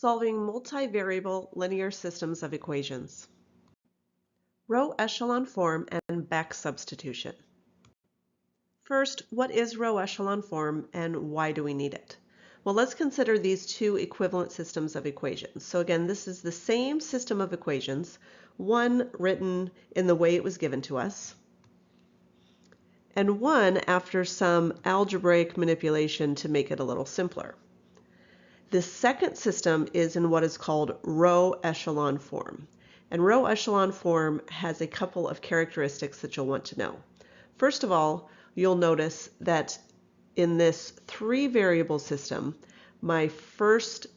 Solving multivariable linear systems of equations. Row echelon form and back substitution. First, what is row echelon form and why do we need it? Well, let's consider these two equivalent systems of equations. So again, this is the same system of equations, one written in the way it was given to us, and one after some algebraic manipulation to make it a little simpler. The second system is in what is called row echelon form. And row echelon form has a couple of characteristics that you'll want to know. First of all, you'll notice that in this three variable system, my first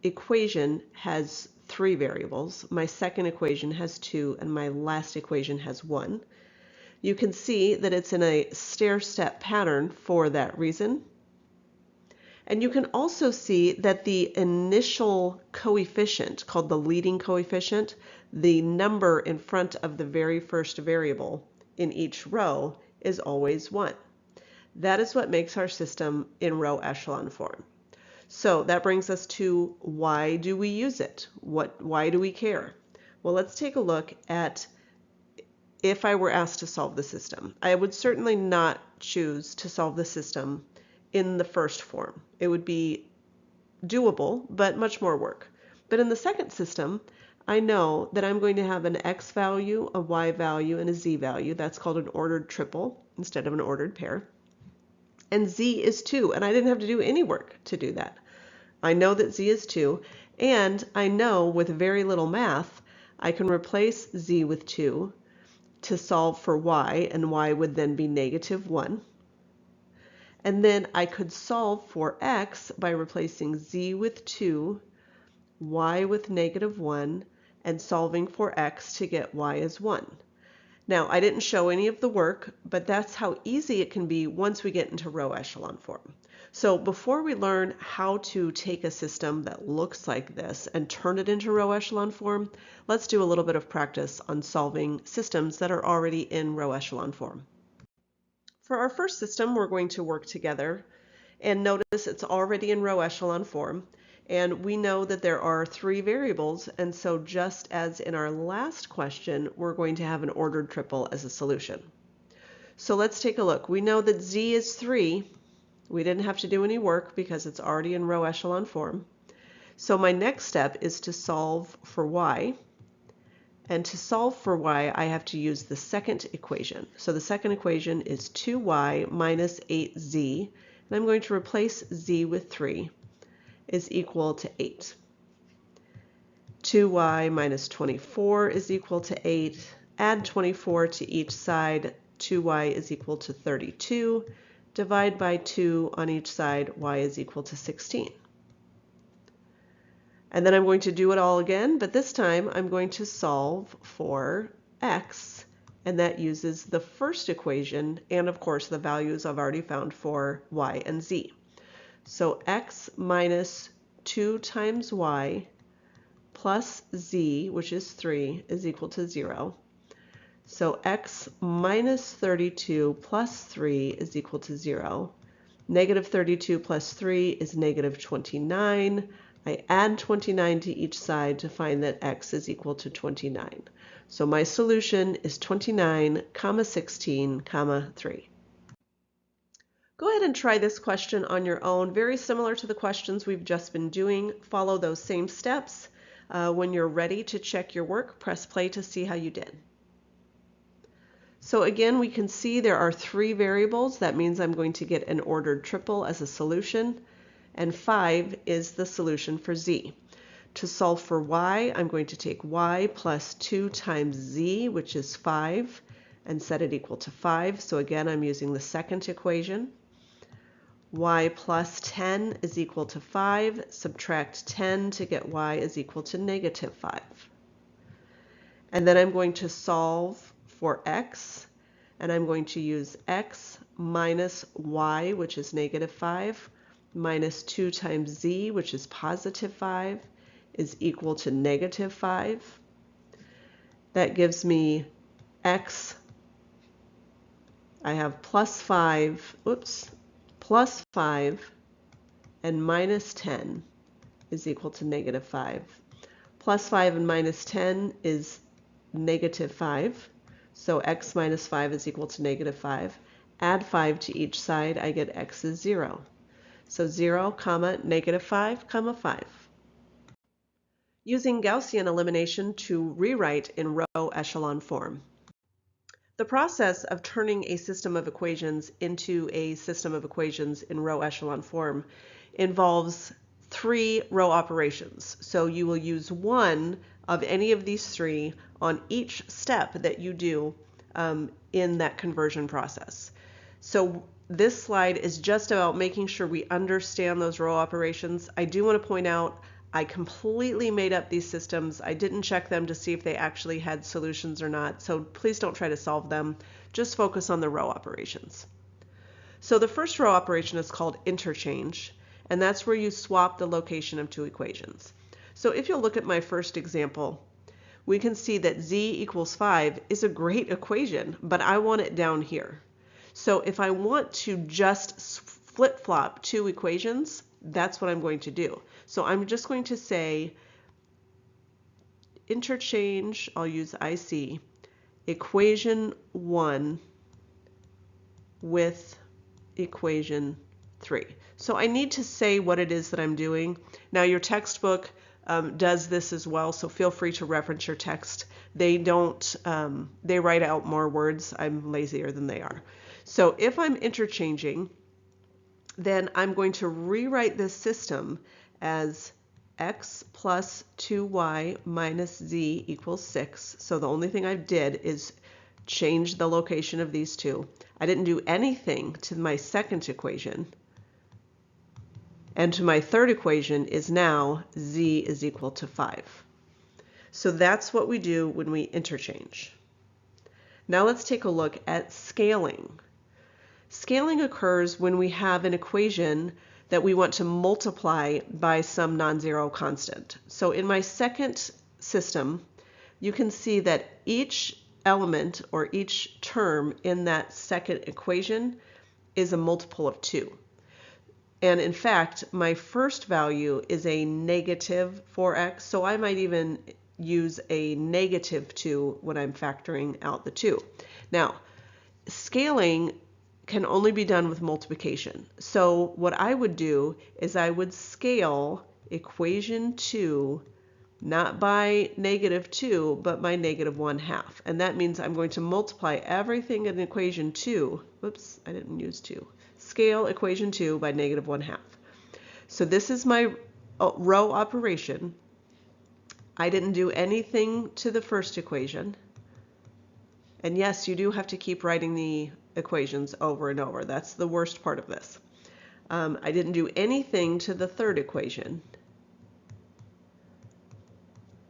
equation has 3 variables, my second equation has 2, and my last equation has 1. You can see that it's in a stair-step pattern for that reason. And you can also see that the initial coefficient, called the leading coefficient, the number in front of the very first variable in each row, is always 1. That is what makes our system in row echelon form. So that brings us to why do we use it? Why do we care? Well, let's take a look at if I were asked to solve the system. I would certainly not choose to solve the system in the first form. It would be doable, but much more work. But in the second system, I know that I'm going to have an x value, a y value, and a z value. That's called an ordered triple instead of an ordered pair. And z is 2, and I didn't have to do any work to do that. I know that z is 2, and I know with very little math, I can replace z with 2 to solve for y, and y would then be -1. And then I could solve for x by replacing z with 2, y with -1, and solving for x to get y as 1. Now, I didn't show any of the work, but that's how easy it can be once we get into row echelon form. So before we learn how to take a system that looks like this and turn it into row echelon form, let's do a little bit of practice on solving systems that are already in row echelon form. For our first system, we're going to work together, and notice it's already in row echelon form, and we know that there are 3 variables, and so just as in our last question, we're going to have an ordered triple as a solution. So let's take a look. We know that z is 3. We didn't have to do any work because it's already in row echelon form. So my next step is to solve for y. And to solve for y, I have to use the second equation. So the second equation is 2y minus 8z, and I'm going to replace z with 3 is equal to 8. 2y minus 24 is equal to 8. Add 24 to each side. 2y is equal to 32. Divide by 2 on each side. Y is equal to 16. And then I'm going to do it all again, but this time I'm going to solve for x, and that uses the first equation and of course the values I've already found for y and z. So x minus 2 times y plus z, which is 3, is equal to 0. So x minus 32 plus 3 is equal to 0. Negative 32 plus 3 is negative 29. I add 29 to each side to find that x is equal to 29. So my solution is 29, 16, 3. Go ahead and try this question on your own. Very similar to the questions we've just been doing. Follow those same steps. When you're ready to check your work, press play to see how you did. So again, we can see there are 3 variables. That means I'm going to get an ordered triple as a solution. And 5 is the solution for z. To solve for y, I'm going to take y plus 2 times z, which is 5, and set it equal to 5. So again, I'm using the second equation. Y plus 10 is equal to 5. Subtract 10 to get y is equal to -5. And then I'm going to solve for x, and I'm going to use x minus y, which is -5, minus 2 times z, which is +5, is equal to -5. That gives me x, I have plus 5 and minus 10 is equal to negative 5. Plus 5 and minus 10 is negative 5. So x minus 5 is equal to negative 5. Add 5 to each side, I get x is 0. So 0, comma, negative 5, comma 5. Using Gaussian elimination to rewrite in row echelon form. The process of turning a system of equations into a system of equations in row echelon form involves 3 row operations. So you will use one of any of these 3 on each step that you do in that conversion process. So this slide is just about making sure we understand those row operations. I do want to point out I completely made up these systems. I didn't check them to see if they actually had solutions or not, so please don't try to solve them. Just focus on the row operations. So the first row operation is called interchange, and that's where you swap the location of 2 equations. So if you'll look at my first example, we can see that z equals 5 is a great equation, but I want it down here. So if I want to just flip-flop 2 equations, that's what I'm going to do. So I'm just going to say interchange, I'll use IC, equation 1 with equation 3. So I need to say what it is that I'm doing. Now your textbook does this as well, so feel free to reference your text. They don't, they write out more words. I'm lazier than they are. So if I'm interchanging, then I'm going to rewrite this system as x plus 2y minus z equals 6. So the only thing I did is change the location of these 2. I didn't do anything to my second equation. And to my third equation is now z is equal to 5. So that's what we do when we interchange. Now let's take a look at scaling. Scaling occurs when we have an equation that we want to multiply by some non-zero constant. So in my second system, you can see that each element or each term in that second equation is a multiple of 2. And in fact, my first value is a negative 4x, so I might even use a negative 2 when I'm factoring out the 2. Now, scaling can only be done with multiplication. So what I would do is I would scale equation 2 not by negative 2, but by negative 1/2. And that means I'm going to multiply everything in equation 2. Whoops, I didn't use 2. Scale equation 2 by negative 1/2. So this is my row operation. I didn't do anything to the first equation. And yes, you do have to keep writing the equations over and over. That's the worst part of this. I didn't do anything to the third equation.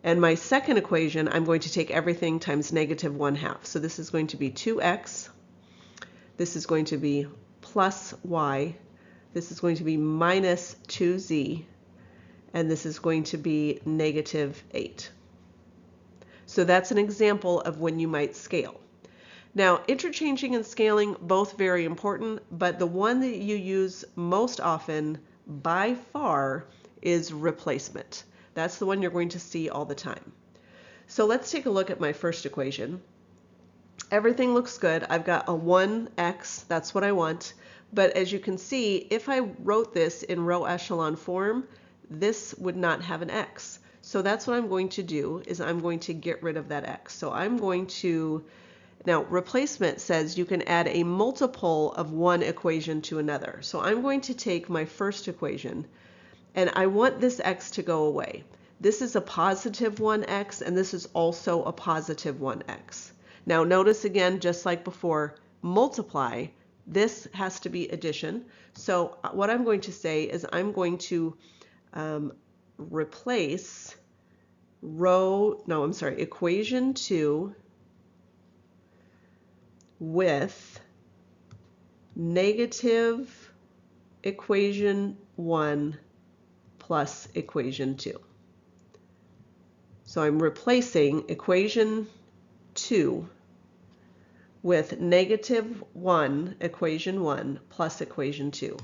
And my second equation, I'm going to take everything times negative 1/2. So this is going to be 2x. This is going to be plus y. This is going to be minus 2z. And this is going to be negative 8. So that's an example of when you might scale. Now, interchanging and scaling, both very important, but the one that you use most often by far is replacement. That's the one you're going to see all the time. So let's take a look at my first equation. Everything looks good. I've got a 1x, that's what I want. But as you can see, if I wrote this in row echelon form, this would not have an x. So that's what I'm going to do, is I'm going to get rid of that x. So I'm going to, now replacement says you can add a multiple of one equation to another. So I'm going to take my first equation, and I want this x to go away. This is a positive 1x, and this is also a positive 1x. Now notice again, just like before, multiply. This has to be addition. So what I'm going to say is I'm going to replace equation 2 with negative equation 1 plus equation 2. So I'm replacing equation 2 with negative 1, equation 1, plus equation 2.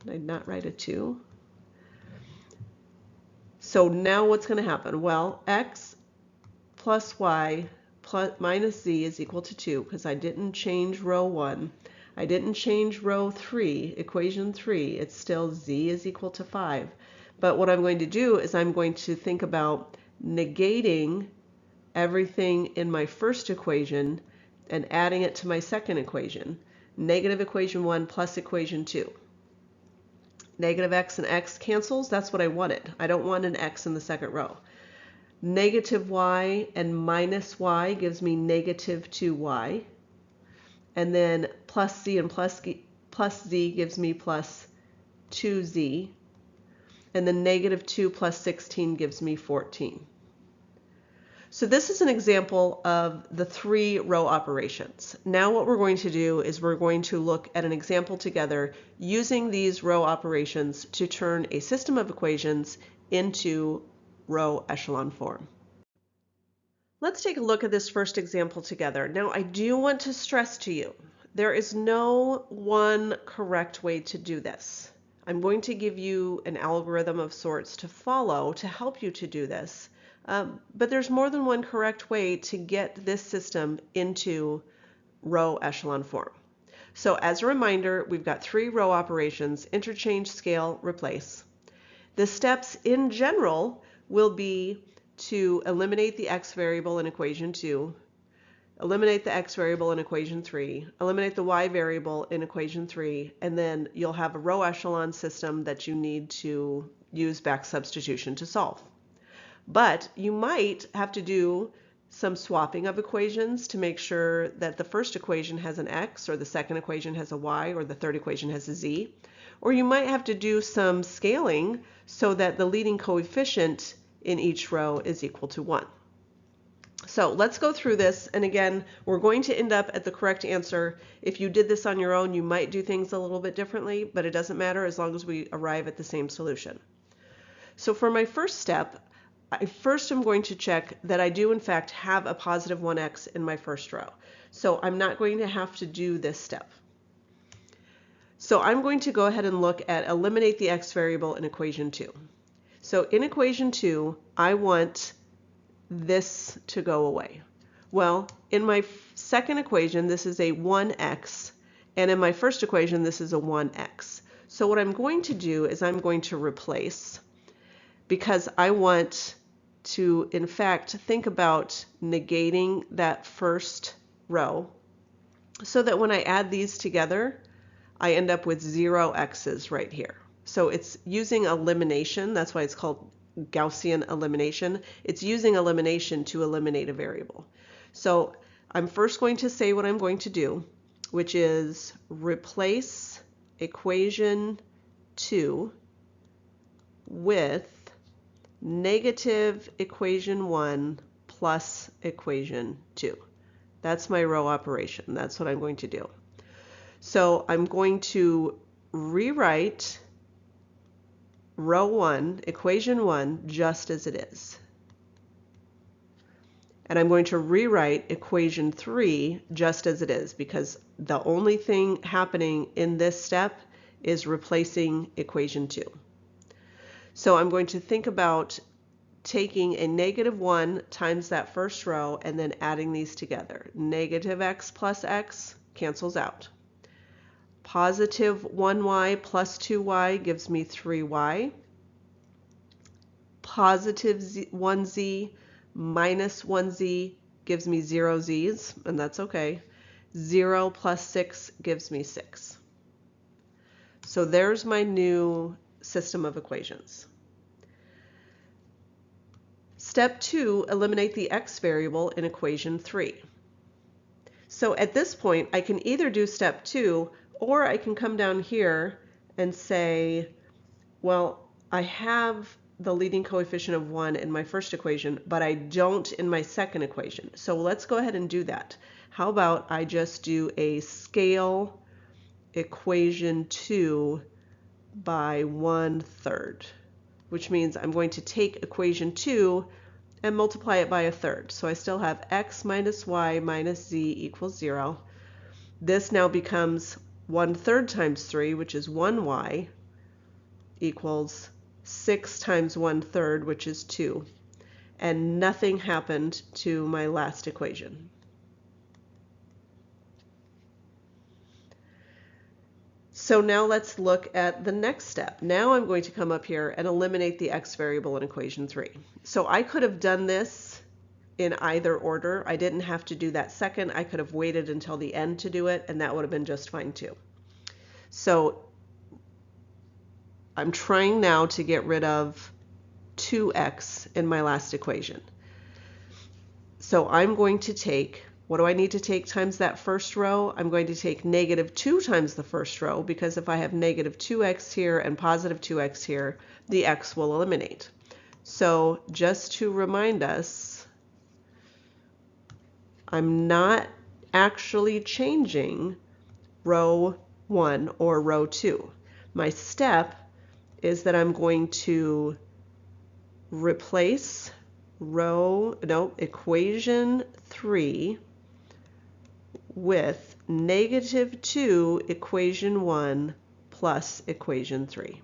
Did I not write a 2? So now what's going to happen? Well, x plus y minus z is equal to 2 because I didn't change row 1. I didn't change row 3, equation 3. It's still z is equal to 5. But what I'm going to do is I'm going to think about negating everything in my first equation and adding it to my second equation. Negative equation 1 plus equation 2. Negative x and x cancels. That's what I wanted. I don't want an x in the second row. Negative y and minus y gives me negative 2y. And then plus z and plus z gives me plus 2z. And then negative 2 plus 16 gives me 14. So this is an example of the 3 row operations. Now what we're going to do is we're going to look at an example together using these row operations to turn a system of equations into row echelon form. Let's take a look at this first example together. Now I do want to stress to you, there is no one correct way to do this. I'm going to give you an algorithm of sorts to follow to help you to do this. But there's more than one correct way to get this system into row echelon form. So as a reminder, we've got 3 row operations: interchange, scale, replace. The steps in general will be to eliminate the x variable in equation 2, eliminate the x variable in equation 3, eliminate the y variable in equation 3, and then you'll have a row echelon system that you need to use back substitution to solve. But you might have to do some swapping of equations to make sure that the first equation has an x, or the second equation has a y, or the third equation has a z. Or you might have to do some scaling so that the leading coefficient in each row is equal to 1. So let's go through this, and again, we're going to end up at the correct answer. If you did this on your own, you might do things a little bit differently, but it doesn't matter as long as we arrive at the same solution. So for my first step, I first am going to check that I do in fact have a positive 1x in my first row. So I'm not going to have to do this step. So I'm going to go ahead and look at eliminate the x variable in equation 2. So in equation 2, I want this to go away. Well, in my second equation, this is a 1x, and in my first equation, this is a 1x. So what I'm going to do is I'm going to replace, because I want to, in fact, think about negating that first row so that when I add these together, I end up with 0 x's right here. So it's using elimination. That's why it's called Gaussian elimination. It's using elimination to eliminate a variable. So I'm first going to say what I'm going to do, which is replace equation 2 with negative equation 1 plus equation 2. That's my row operation. That's what I'm going to do. So I'm going to rewrite row 1, equation 1, just as it is. And I'm going to rewrite equation 3 just as it is, because the only thing happening in this step is replacing equation 2. So I'm going to think about taking a negative 1 times that first row and then adding these together. Negative x plus x cancels out. Positive 1y plus 2y gives me 3y. Positive 1z minus 1z gives me 0 z's, and that's okay. 0 plus 6 gives me 6. So there's my new system of equations. Step 2, eliminate the x variable in equation 3. So at this point, I can either do step 2, or I can come down here and say, well, I have the leading coefficient of 1 in my first equation, but I don't in my second equation. So let's go ahead and do that. How about I just do a scale equation 2 by 1/3, which means I'm going to take equation 2 and multiply it by 1/3. So I still have x minus y minus z equals 0. This now becomes 1/3 times 3, which is 1y, equals 6 times 1/3, which is 2, and nothing happened to my last equation. So now let's look at the next step. Now I'm going to come up here and eliminate the x variable in equation 3. So I could have done this in either order. I didn't have to do that second. I could have waited until the end to do it, and that would have been just fine too. So I'm trying now to get rid of 2x in my last equation. So I'm going to take, what do I need to take times that first row? I'm going to take -2 times the first row, because if I have -2x here and +2x here, the x will eliminate. So just to remind us, I'm not actually changing row 1 or row 2. My step is that I'm going to replace equation 3 with -2 equation 1 plus equation 3.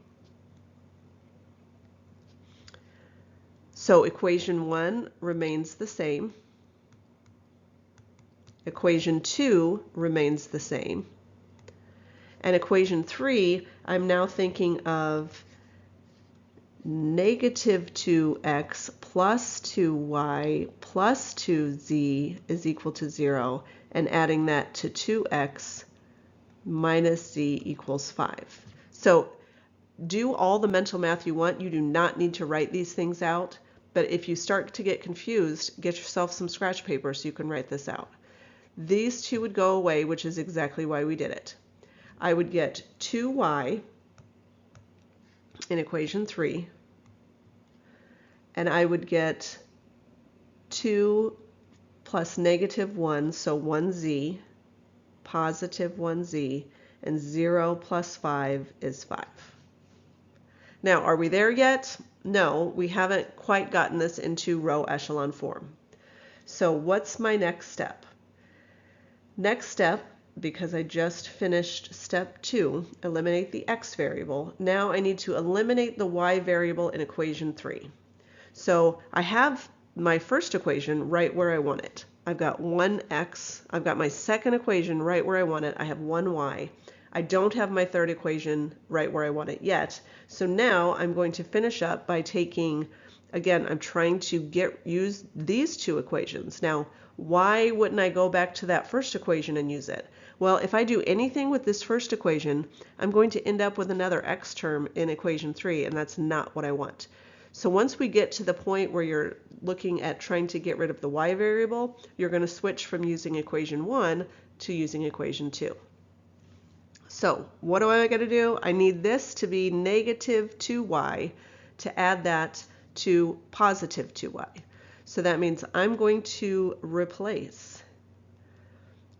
So equation 1 remains the same. Equation 2 remains the same. And equation 3, I'm now thinking of -2x plus 2y plus 2z is equal to 0, and adding that to 2x minus z equals 5. So do all the mental math you want. You do not need to write these things out, but if you start to get confused, get yourself some scratch paper so you can write this out. These two would go away, which is exactly why we did it. I would get 2y in equation 3, and I would get 2 plus -1, so 1z, positive 1z, and 0 plus 5 is 5. Now, are we there yet? No, we haven't quite gotten this into row echelon form. So what's my next step? Next step, because I just finished step 2, eliminate the x variable. Now I need to eliminate the y variable in equation 3. So I have my first equation right where I want it. I've got 1x. I've got my second equation right where I want it. I have 1y. I don't have my third equation right where I want it yet. So now I'm going to finish up by taking, again, I'm trying to use these two equations. Now, why wouldn't I go back to that first equation and use it? Well, if I do anything with this first equation, I'm going to end up with another x term in equation 3, and that's not what I want. So once we get to the point where you're looking at trying to get rid of the y variable, you're going to switch from using equation 1 to using equation 2. So what do I got to do? I need this to be -2y to add that to positive 2y. So that means I'm going to replace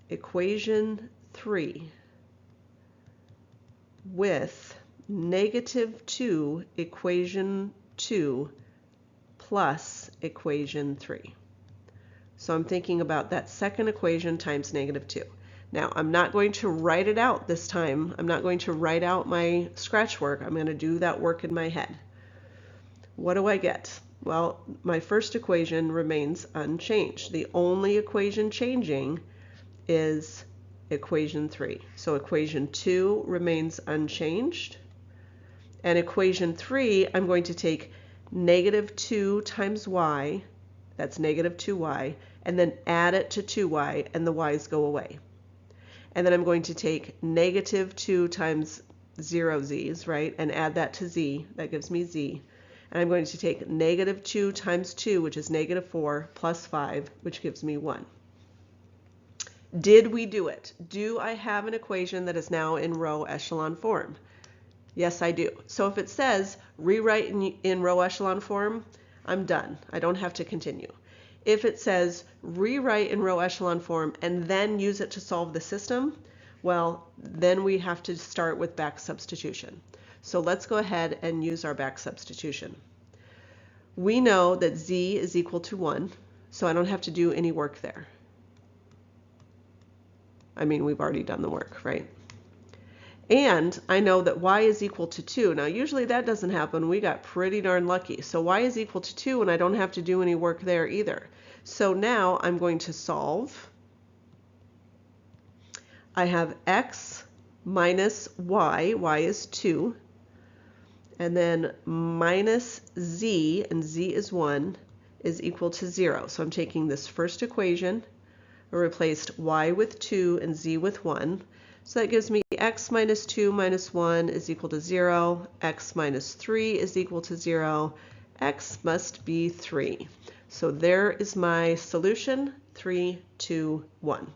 equation 3 with -2 equation 2 plus equation 3. So I'm thinking about that second equation times -2. Now I'm not going to write it out this time. I'm not going to write out my scratch work. I'm going to do that work in my head. What do I get? Well, my first equation remains unchanged. The only equation changing is equation 3. So equation 2 remains unchanged. And equation 3, I'm going to take -2 times y, that's -2y, and then add it to 2y, and the y's go away. And then I'm going to take -2 times 0z's, right, and add that to z, that gives me z. And I'm going to take -2 times 2, which is -4, plus 5, which gives me 1. Did we do it? Do I have an equation that is now in row echelon form? Yes, I do. So if it says rewrite in row echelon form, I'm done. I don't have to continue. If it says rewrite in row echelon form and then use it to solve the system, well, then we have to start with back substitution. So let's go ahead and use our back substitution. We know that z is equal to 1, so I don't have to do any work there. I mean, we've already done the work, right? And I know that y is equal to 2. Now, usually that doesn't happen. We got pretty darn lucky. So y is equal to 2, and I don't have to do any work there either. So now I'm going to solve. I have x minus y is 2, and then minus z, and z is 1, is equal to 0. So I'm taking this first equation, I replaced y with 2 and z with 1. So that gives me x minus 2 minus 1 is equal to 0, x minus 3 is equal to 0, x must be 3. So there is my solution, 3, 2, 1.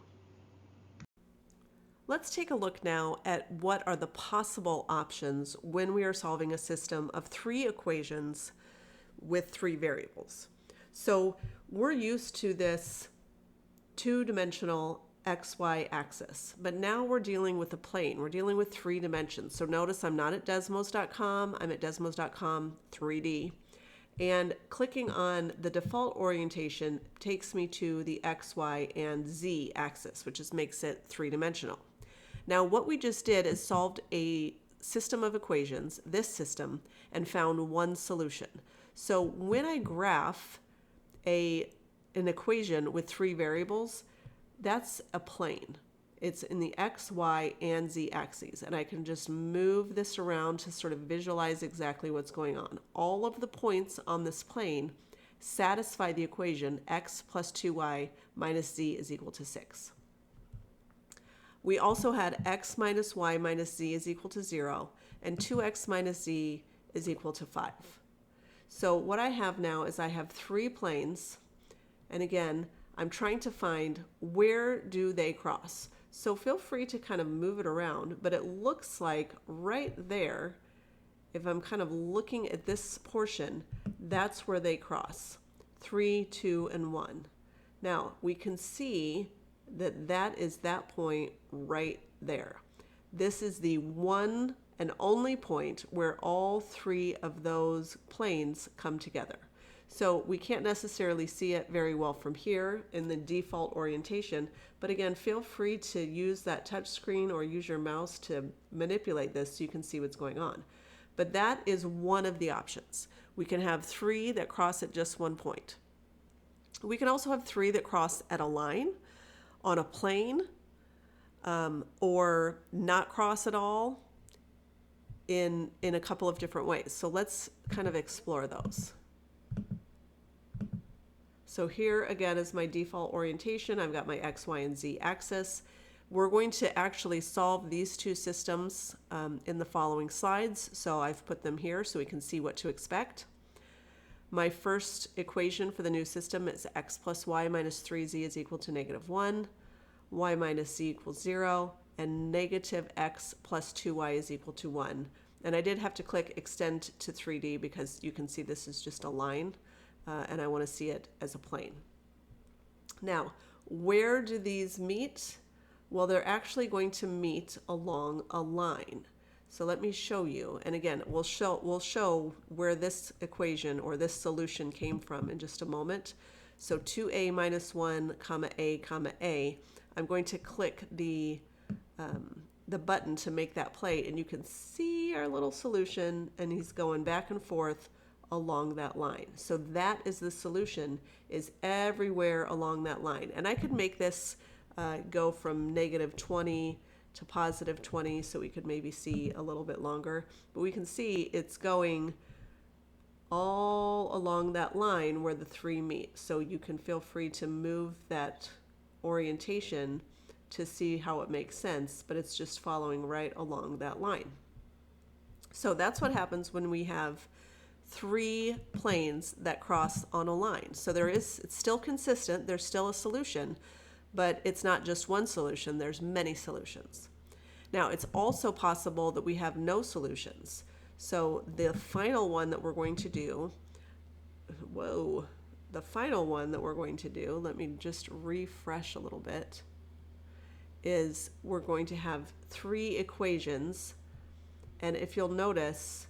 Let's take a look now at what are the possible options when we are solving a system of 3 equations with 3 variables. So we're used to this two-dimensional XY axis, but now we're dealing with a plane. We're dealing with 3 dimensions. So notice I'm not at Desmos.com, I'm at Desmos.com 3D. And clicking on the default orientation takes me to the X, Y, and Z axis, which makes it 3-dimensional. Now what we just did is solved a system of equations, this system, and found one solution. So when I graph an equation with 3 variables, that's a plane. It's in the X, Y, and Z axes, and I can just move this around to sort of visualize exactly what's going on. All of the points on this plane satisfy the equation x plus 2y minus z is equal to 6. We also had x minus y minus z is equal to 0, and 2x minus z is equal to 5. So what I have now is I have 3 planes, and again, I'm trying to find where do they cross. So feel free to kind of move it around, but it looks like right there, if I'm kind of looking at this portion, that's where they cross, 3, 2, and 1. Now, we can see that that is that point right there. This is the one and only point where all 3 of those planes come together. So we can't necessarily see it very well from here in the default orientation, but again, feel free to use that touch screen or use your mouse to manipulate this so you can see what's going on. But that is one of the options. We can have 3 that cross at just one point. We can also have 3 that cross at a line, on a plane, or not cross at all in a couple of different ways. So let's kind of explore those. So here again is my default orientation. I've got my X, Y, and Z axis. We're going to actually solve these 2 systems in the following slides. So I've put them here so we can see what to expect. My first equation for the new system is x plus y minus 3z is equal to -1, y minus z equals 0, and negative x plus 2y is equal to 1. And I did have to click extend to 3D because you can see this is just a line. And I want to see it as a plane. Now, where do these meet? Well, they're actually going to meet along a line. So let me show you. And again, we'll show where this equation or this solution came from in just a moment. So 2a minus 1, comma a, comma a. I'm going to click the button to make that play, and you can see our little solution, and he's going back and forth along that line. So that is the solution, is everywhere along that line. And I could make this go from -20 to +20 so we could maybe see a little bit longer. But we can see it's going all along that line where the 3 meet. So you can feel free to move that orientation to see how it makes sense, but it's just following right along that line. So that's what happens when we have 3 planes that cross on a line. So it's still consistent, there's still a solution, but it's not just one solution, there's many solutions. Now, it's also possible that we have no solutions. So the final one that we're going to do, let me just refresh a little bit, is we're going to have 3 equations, and if you'll notice,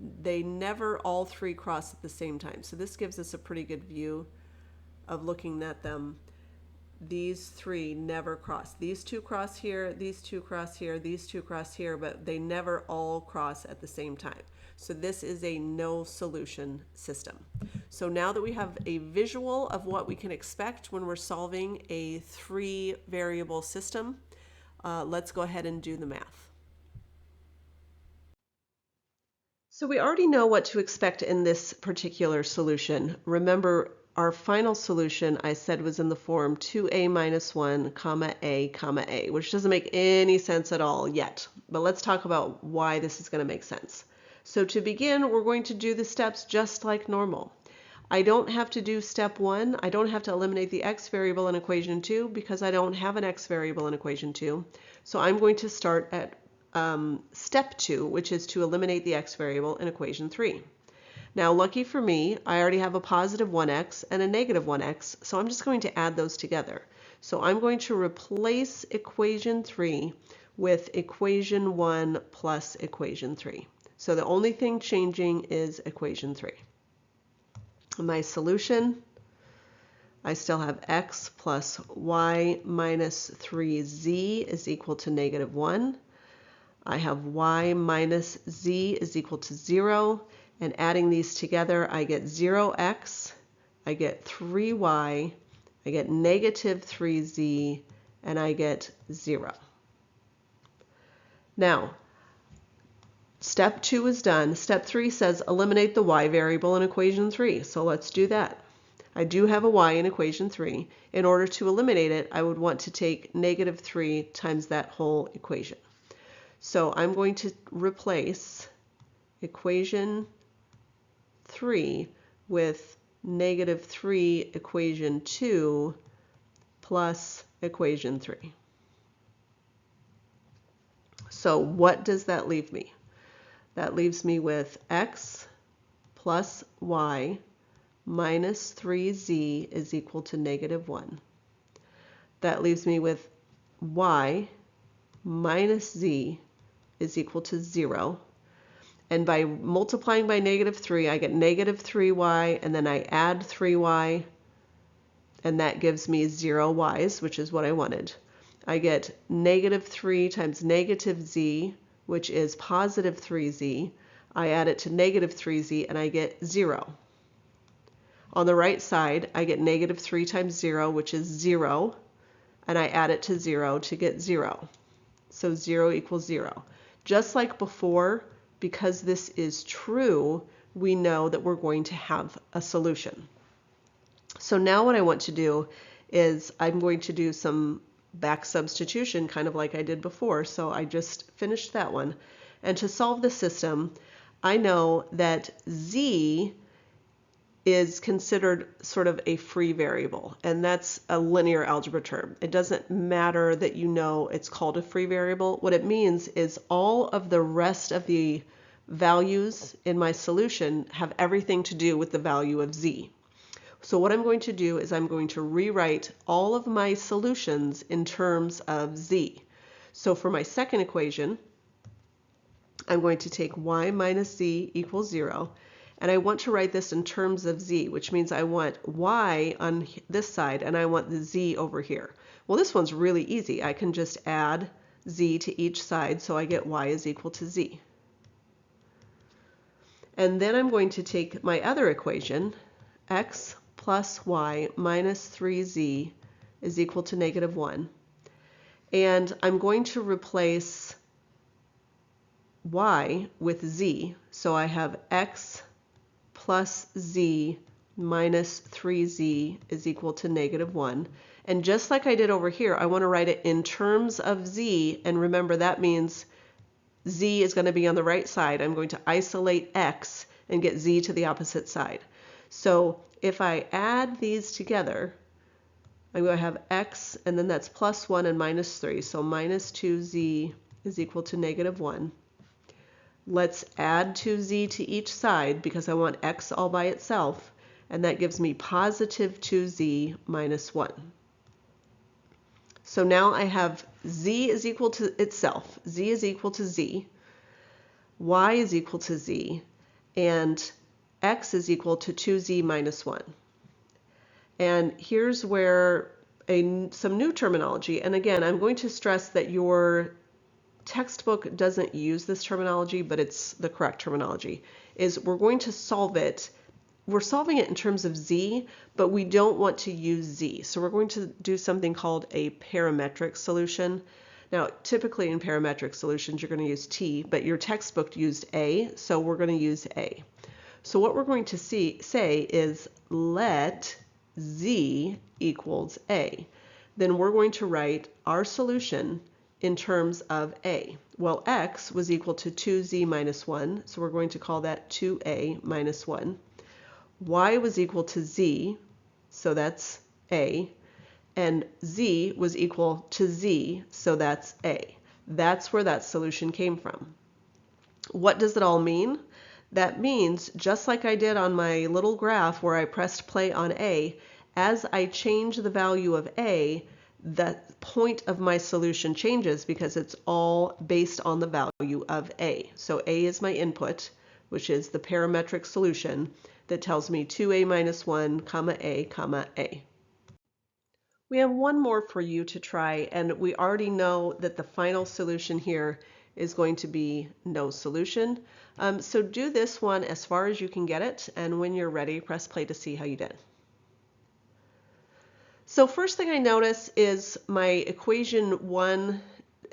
they never all 3 cross at the same time. So this gives us a pretty good view of looking at them. these three never cross. These two cross here, these two cross here, these two cross here, but they never all cross at the same time. So this is a no solution system. So now that we have a visual of what we can expect when we're solving a 3-variable system, let's go ahead and do the math. So we already know what to expect in this particular solution. Remember, our final solution I said was in the form 2a minus 1 comma a, which doesn't make any sense at all yet. But let's talk about why this is going to make sense. So to begin, we're going to do the steps just like normal. I don't have to do step 1. I don't have to eliminate the x variable in equation 2 because I don't have an x variable in equation 2. So I'm going to start at step 2, which is to eliminate the x variable in equation 3. Now, lucky for me, I already have a positive 1x and a negative 1x, so I'm just going to add those together. So I'm going to replace equation 3 with equation 1 plus equation 3. So the only thing changing is equation 3. My solution, I still have x plus y minus 3z is equal to negative 1. I have y minus z is equal to 0. And adding these together, I get 0x, I get 3y, I get negative 3z, and I get 0. Now, step 2 is done. Step 3 says eliminate the y variable in equation 3. So let's do that. I do have a y in equation 3. In order to eliminate it, I would want to take negative 3 times that whole equation. So I'm going to replace equation 3 with negative 3 equation 2 plus equation 3. So what does that leave me? That leaves me with x plus y minus 3z is equal to negative 1. That leaves me with y minus z is equal to 0. And by multiplying by negative 3, I get negative 3y, and then I add 3y, and that gives me 0 y's, which is what I wanted. I get negative 3 times negative z, which is positive 3z. I add it to negative 3z, and I get 0. On the right side, I get negative 3 times 0, which is 0, and I add it to 0 to get 0. So 0 equals 0. Just like before, because this is true, we know that we're going to have a solution. So now what I want to do is I'm going to do some back substitution, kind of like I did before. So I just finished that one. And to solve the system, I know that z is considered sort of a free variable, and that's a linear algebra term. It doesn't matter that you know it's called a free variable. What it means is all of the rest of the values in my solution have everything to do with the value of z. So what I'm going to do is I'm going to rewrite all of my solutions in terms of z. So for my second equation, I'm going to take y minus z equals 0. And I want to write this in terms of z, which means I want y on this side and I want the z over here. Well, this one's really easy. I can just add z to each side, so I get y is equal to z. And then I'm going to take my other equation, x plus y minus 3z is equal to negative 1. And I'm going to replace y with z. So I have x plus z minus 3z is equal to negative 1. And just like I did over here, I want to write it in terms of z. And remember, that means z is going to be on the right side. I'm going to isolate x and get z to the opposite side. So if I add these together, I'm going to have x, and then that's plus 1 and minus 3. So minus 2z is equal to negative 1. Let's add 2z to each side because I want x all by itself, and that gives me positive 2z minus 1. So now I have z is equal to itself, z is equal to z, y is equal to z, and x is equal to 2z minus 1. And here's where some new terminology. And again, I'm going to stress that your textbook doesn't use this terminology, but it's the correct terminology, is we're going to solve it. We're solving it in terms of z, but we don't want to use z. So we're going to do something called a parametric solution. Now, typically in parametric solutions, you're going to use t, but your textbook used a, so we're going to use a. So what we're going to say is let z equals a. Then we're going to write our solution in terms of a. Well, x was equal to 2z minus 1, so we're going to call that 2a minus 1. Y was equal to z, so that's a. And z was equal to z, so that's a. That's where that solution came from. What does it all mean? That means, just like I did on my little graph where I pressed play on a, as I change the value of a, the point of my solution changes because it's all based on the value of a. So a is my input, which is the parametric solution that tells me 2a minus 1, comma a, comma a. We have one more for you to try, and we already know that the final solution here is going to be no solution. So do this one as far as you can get it, and when you're ready, press play to see how you did. So first thing I notice is my equation 1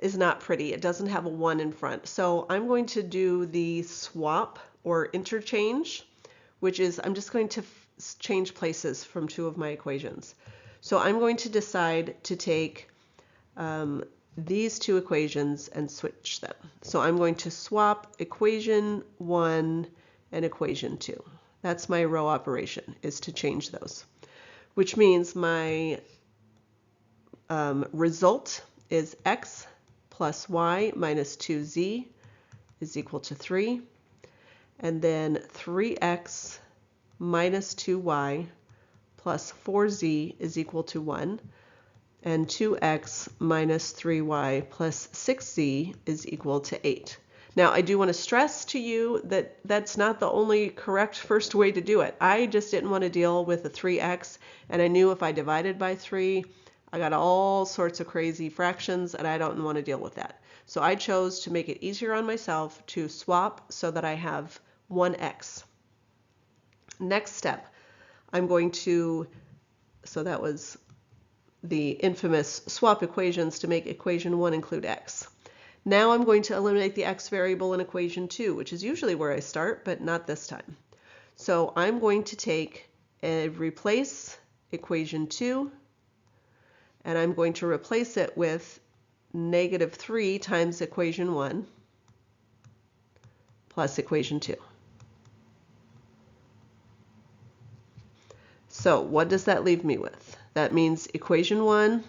is not pretty. It doesn't have a 1 in front. So I'm going to do the swap or interchange, which is I'm just going to change places from two of my equations. So I'm going to decide to take these two equations and switch them. So I'm going to swap equation 1 and equation 2. That's my row operation, is to change those. Which means my result is x plus y minus 2z is equal to 3. And then 3x minus 2y plus 4z is equal to 1. And 2x minus 3y plus 6z is equal to 8. Now, I do want to stress to you that that's not the only correct first way to do it. I just didn't want to deal with a 3x, and I knew if I divided by 3, I got all sorts of crazy fractions, and I don't want to deal with that. So I chose to make it easier on myself to swap so that I have 1x. Next step, I'm going to, so that was the infamous swap equations to make equation 1 include x. Now I'm going to eliminate the x variable in equation 2, which is usually where I start, but not this time. So I'm going to take and replace equation 2, and I'm going to replace it with negative 3 times equation 1 plus equation 2. So what does that leave me with? That means equation 1,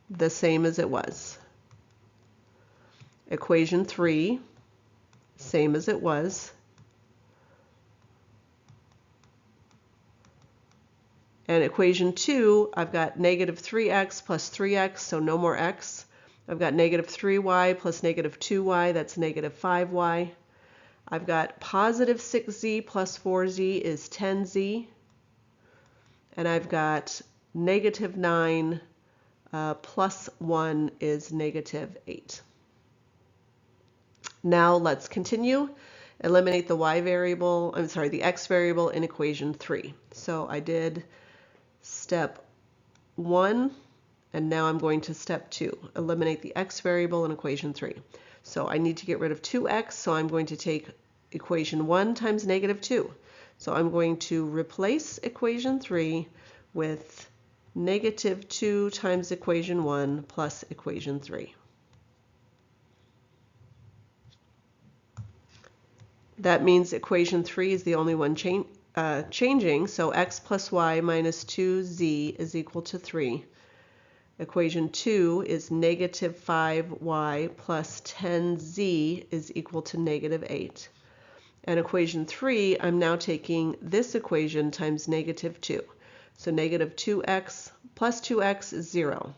the same as it was. Equation 3, same as it was. And equation 2, I've got negative 3x plus 3x, so no more x. I've got negative 3y plus negative 2y, that's negative 5y. I've got positive 6z plus 4z is 10z. And I've got negative 9 plus 1 is negative 8. Now let's continue. Eliminate the y variable, the x variable in equation 3. So I did step 1, and now I'm going to step 2. Eliminate the x variable in equation 3. So I need to get rid of 2x, so I'm going to take equation 1 times negative 2. So I'm going to replace equation 3 with negative 2 times equation 1 plus equation 3. That means equation 3 is the only one changing, so x plus y minus 2z is equal to 3. Equation 2 is negative 5y plus 10z is equal to negative 8. And equation 3, I'm now taking this equation times negative 2. So negative 2x plus 2x is 0.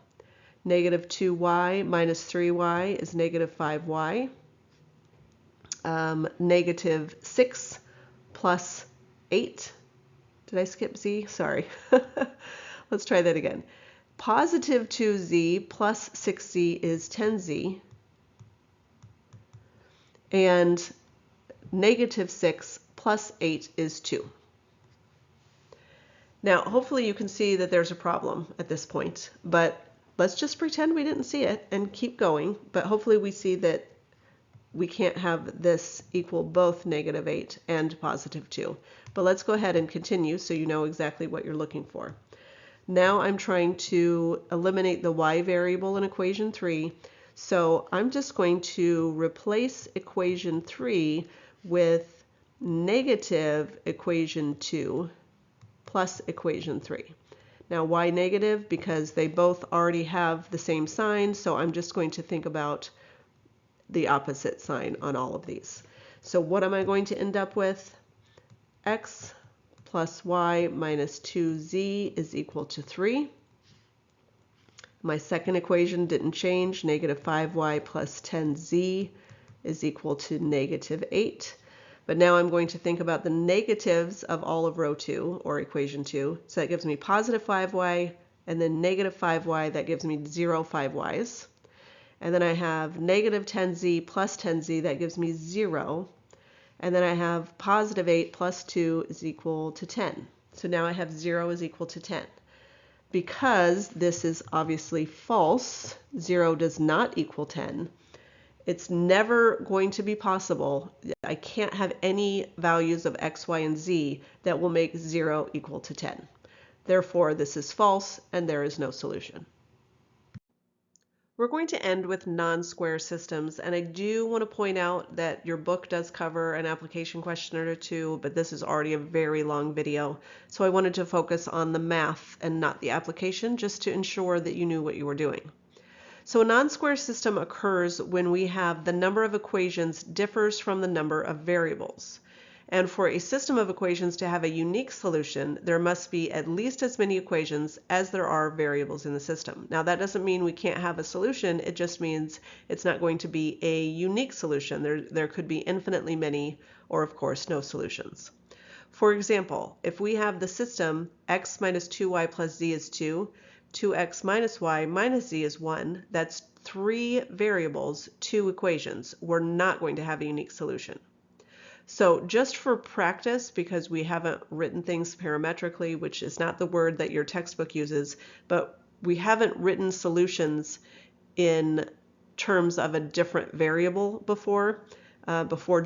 Negative 2y minus 3y is negative 5y. Negative 6 plus 8. Did I skip z? Sorry. Let's try that again. Positive 2z plus 6z is 10z, and negative 6 plus 8 is 2. Now, hopefully you can see that there's a problem at this point, but let's just pretend we didn't see it and keep going. But hopefully we see that we can't have this equal both negative 8 and positive 2. But let's go ahead and continue so you know exactly what you're looking for. Now I'm trying to eliminate the y variable in equation 3. So I'm just going to replace equation 3 with negative equation 2 plus equation 3. Now why negative? Because they both already have the same sign, so I'm just going to think about the opposite sign on all of these. So what am I going to end up with? X plus y minus 2z is equal to 3. My second equation didn't change. Negative 5y plus 10z is equal to negative 8. But now I'm going to think about the negatives of all of row 2, or equation 2. So that gives me positive 5y, and then negative 5y, that gives me 0 5y's. And then I have negative 10z plus 10z, that gives me 0. And then I have positive 8 plus 2 is equal to 10. So now I have 0 is equal to 10. Because this is obviously false, 0 does not equal 10. It's never going to be possible. I can't have any values of x, y, and z that will make 0 equal to 10. Therefore, this is false, and there is no solution. We're going to end with non-square systems, and I do want to point out that your book does cover an application question or two, but this is already a very long video, so I wanted to focus on the math and not the application, just to ensure that you knew what you were doing. So a non-square system occurs when we have the number of equations differs from the number of variables. And for a system of equations to have a unique solution, there must be at least as many equations as there are variables in the system. Now that doesn't mean we can't have a solution, it just means it's not going to be a unique solution. There could be infinitely many, or of course no solutions. For example, if we have the system x minus 2y plus z is 2, 2x minus y minus z is 1, that's 3 variables, 2 equations. We're not going to have a unique solution. So just for practice, because we haven't written things parametrically, which is not the word that your textbook uses, but we haven't written solutions in terms of a different variable before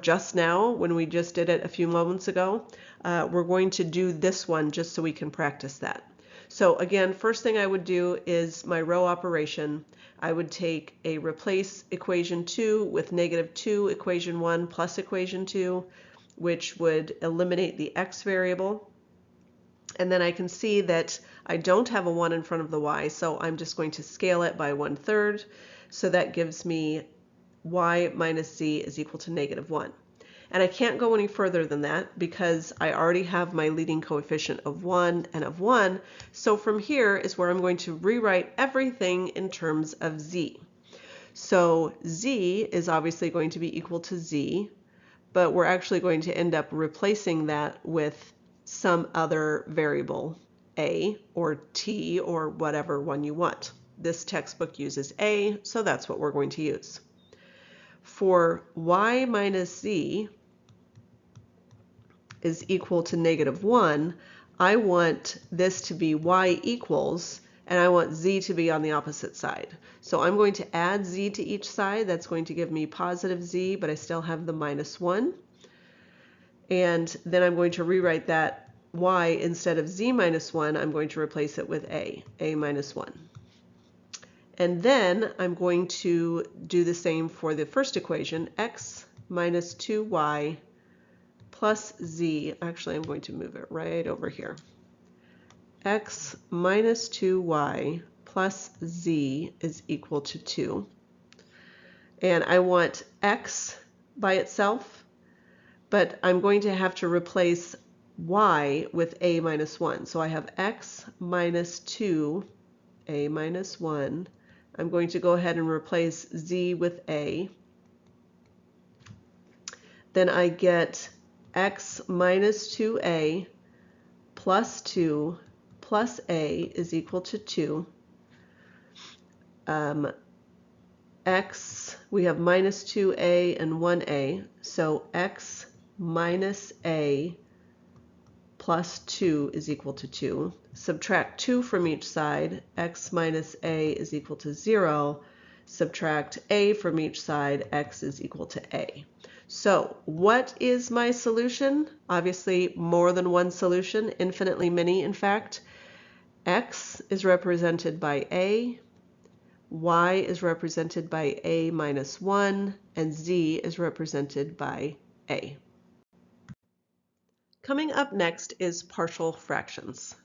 just now, when we just did it a few moments ago. We're going to do this one just so we can practice that. So again, first thing I would do is my row operation. I would take a replace equation 2 with negative 2 equation 1 plus equation 2, which would eliminate the x variable. And then I can see that I don't have a 1 in front of the y, so I'm just going to scale it by 1/3. So that gives me y minus z is equal to negative 1. And I can't go any further than that because I already have my leading coefficient of 1 and of 1. So from here is where I'm going to rewrite everything in terms of z. So z is obviously going to be equal to z, but we're actually going to end up replacing that with some other variable, a or t or whatever one you want. This textbook uses a, so that's what we're going to use. For y minus z is equal to negative 1, I want this to be y equals, and I want z to be on the opposite side. So I'm going to add z to each side. That's going to give me positive z, but I still have the minus 1. And then I'm going to rewrite that y instead of z minus 1, I'm going to replace it with a minus 1. And then I'm going to do the same for the first equation, x minus 2y plus z. Actually, I'm going to move it right over here. X minus 2y plus z is equal to 2. And I want x by itself, but I'm going to have to replace y with a minus 1. So I have x minus 2, a minus 1. I'm going to go ahead and replace z with a. Then I get x minus 2a plus 2 plus a is equal to 2. X, we have minus 2a and 1a, so x minus a plus 2 is equal to 2. Subtract 2 from each side, x minus a is equal to 0. Subtract a from each side, x is equal to a. So what is my solution? Obviously more than one solution, infinitely many in fact. X is represented by a, y is represented by a minus 1, and z is represented by a. Coming up next is partial fractions.